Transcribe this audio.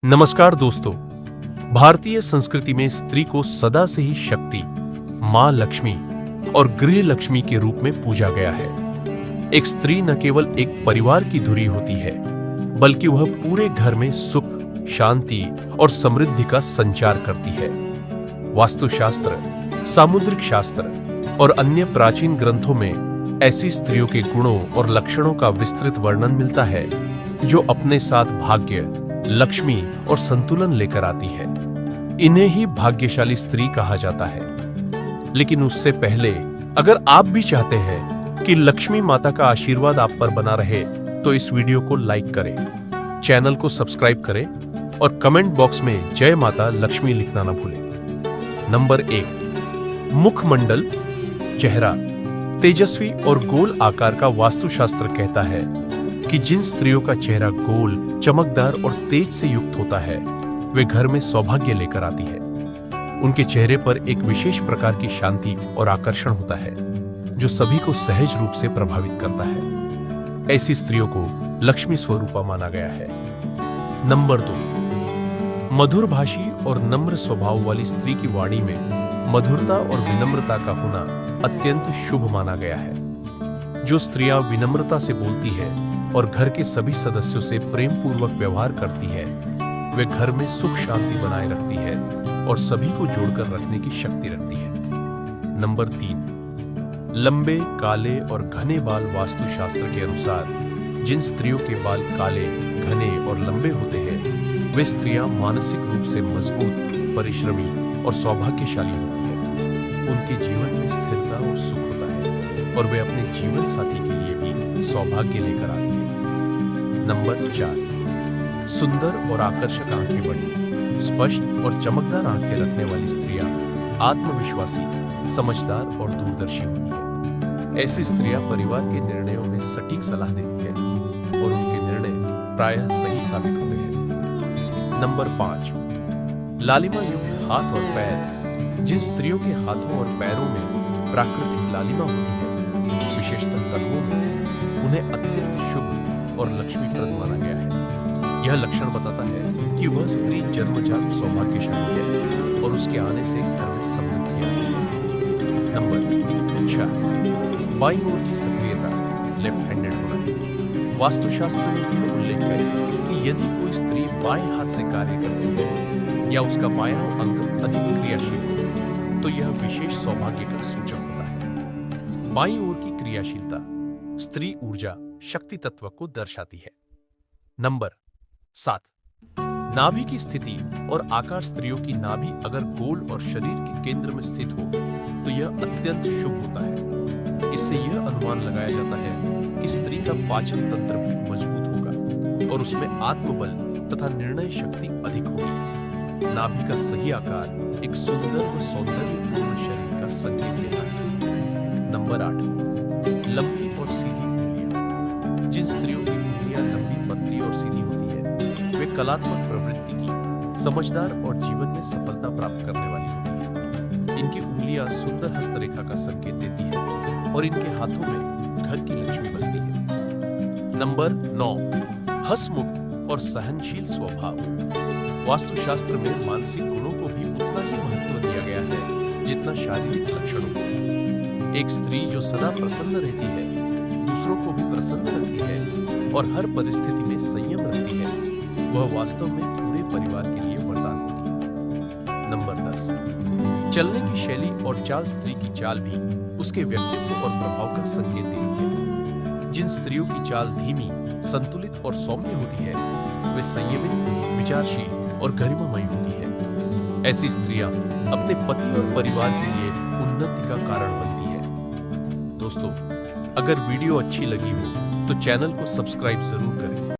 नमस्कार दोस्तों। भारतीय संस्कृति में स्त्री को सदा से ही शक्ति, मां लक्ष्मी और गृह लक्ष्मी के रूप में पूजा गया है। एक स्त्री न केवल एक परिवार की धुरी होती है, बल्कि वह पूरे घर में सुख, शांति और समृद्धि का संचार करती है। वास्तुशास्त्र, सामुद्रिक शास्त्र और अन्य प्राचीन ग्रंथों में ऐसी स्त्रियों के गुणों और लक्षणों का विस्तृत वर्णन मिलता है, जो अपने साथ भाग्य, लक्ष्मी और संतुलन लेकर आती है। इन्हें ही भाग्यशाली स्त्री कहा जाता है। लेकिन उससे पहले, अगर आप भी चाहते हैं कि लक्ष्मी माता का आशीर्वाद आप पर बना रहे, तो इस वीडियो को लाइक करें, चैनल को सब्सक्राइब करें और कमेंट बॉक्स में जय माता लक्ष्मी लिखना ना भूलें। नंबर 1, मुखमंडल, चेहरा। तेजस्वी और गोल आकार का वास्तुशास्त्र कहता है कि जिन स्त्रियों का चेहरा गोल, चमकदार और तेज से युक्त होता है, वे घर में सौभाग्य लेकर आती है। उनके चेहरे पर एक विशेष प्रकार की शांति और आकर्षण होता है, जो सभी को सहज रूप से प्रभावित करता है। ऐसी स्त्रियों को लक्ष्मी स्वरूपा माना गया है। नंबर 2, मधुरभाषी और नम्र स्वभाव वाली स्त्री की वाणी में मधुरता और विनम्रता का होना अत्यंत शुभ माना गया है। जो स्त्रियां विनम्रता से बोलती है और घर के सभी सदस्यों से प्रेम पूर्वक व्यवहार करती है, वे घर में सुख शांति बनाए रखती है और सभी को जोड़कर रखने की शक्ति रखती है। नंबर 3, लंबे, काले और घने बाल। वास्तुशास्त्र के अनुसार जिन स्त्रियों के बाल काले, घने और लंबे होते हैं, वे स्त्रियां मानसिक रूप से मजबूत, परिश्रमी और सौभाग्यशाली होती है। उनके जीवन में स्थिरता और सुख होता है और वे अपने जीवन साथी के लिए भी सौभाग्य लेकर आती है। नंबर 4, सुंदर और आकर्षक आंखें बड़ी। स्पष्ट और चमकदार आंखें रखने वाली स्त्रियां आत्मविश्वासी, समझदार और दूरदर्शी होती है। ऐसी स्त्रियां परिवार के निर्णयों में सटीक सलाह देती है और उनके निर्णय प्रायः सही साबित होते हैं। नंबर 5, लालिमा युक्त हाथ और पैर। जिन स्त्रियों के हाथों और पैरों में प्राकृतिक लालिमा होती है, विशेषतः तलवों में, उन्हें अत्यंत शुभ और लक्ष्मीप्रद माना गया है। यह लक्षण बताता है कि वह स्त्री जन्मजात सौभाग्यशाली है और उसके आने से घर में समृद्धि आती है। नंबर 6, बाईं ओर की सक्रियता, लेफ्ट हैंडेड होना। वास्तुशास्त्र में यह उल्लेख है कि यदि कोई स्त्री बाएं हाथ से कार्य करती है या उसका बायां अंग अधिक क्रियाशील हो, तो यह विशेष सौभाग्य का सूचक होता है। बाईं ओर की क्रियाशीलता स्त्री ऊर्जा, शक्ति तत्व को दर्शाती है। नंबर 7, नाभि की स्थिति और आकार। स्त्रियों की नाभि अगर गोल और शरीर के केंद्र में स्थित हो, तो यह अत्यंत शुभ होता है। इससे यह अनुमान लगाया जाता है कि स्त्री का पाचन तंत्र भी मजबूत होगा और उसमें आत्मबल तथा निर्णय शक्ति अधिक होगी। नाभि का सही आकार एक सुंदर व सौंदर्यपूर्ण शरीर का संकेत देता है। नंबर 8, लंबी और सीधी उंगलियां। जिन स्त्रियों की उंगलियां लंबी, पतली और सीधी होती है, वे कलात्मक प्रवृत्ति की, समझदार और जीवन में सफलता प्राप्त करने वाली होती है। इनकी उंगलियां सुंदर हस्तरेखा का संकेत देती है और इनके हाथों में घर की लक्ष्मी बसती है। नंबर 9, हंसमुख और सहनशील स्वभाव। वास्तुशास्त्र में मानसिक गुणों को भी उतना ही महत्व दिया गया है जितना शारीरिक लक्षणों को। एक स्त्री जो सदा प्रसन्न रहती है, दूसरों को भी प्रसन्न रखती है और हर परिस्थिति में संयम रखती है, वह वास्तव में पूरे परिवार के लिए वरदान होती है। नंबर 10, चलने की शैली और चाल। स्त्री की चाल भी उसके व्यक्तित्व और प्रभाव का संकेत देती है। जिन स्त्रियों की चाल धीमी, संतुलित और सौम्य होती है, वे संयमित, विचारशील और गरिमामयी होती है। ऐसी स्त्रियां अपने पति और परिवार के लिए उन्नति का कारण बनती है। दोस्तों, अगर वीडियो अच्छी लगी हो तो चैनल को सब्सक्राइब जरूर करें।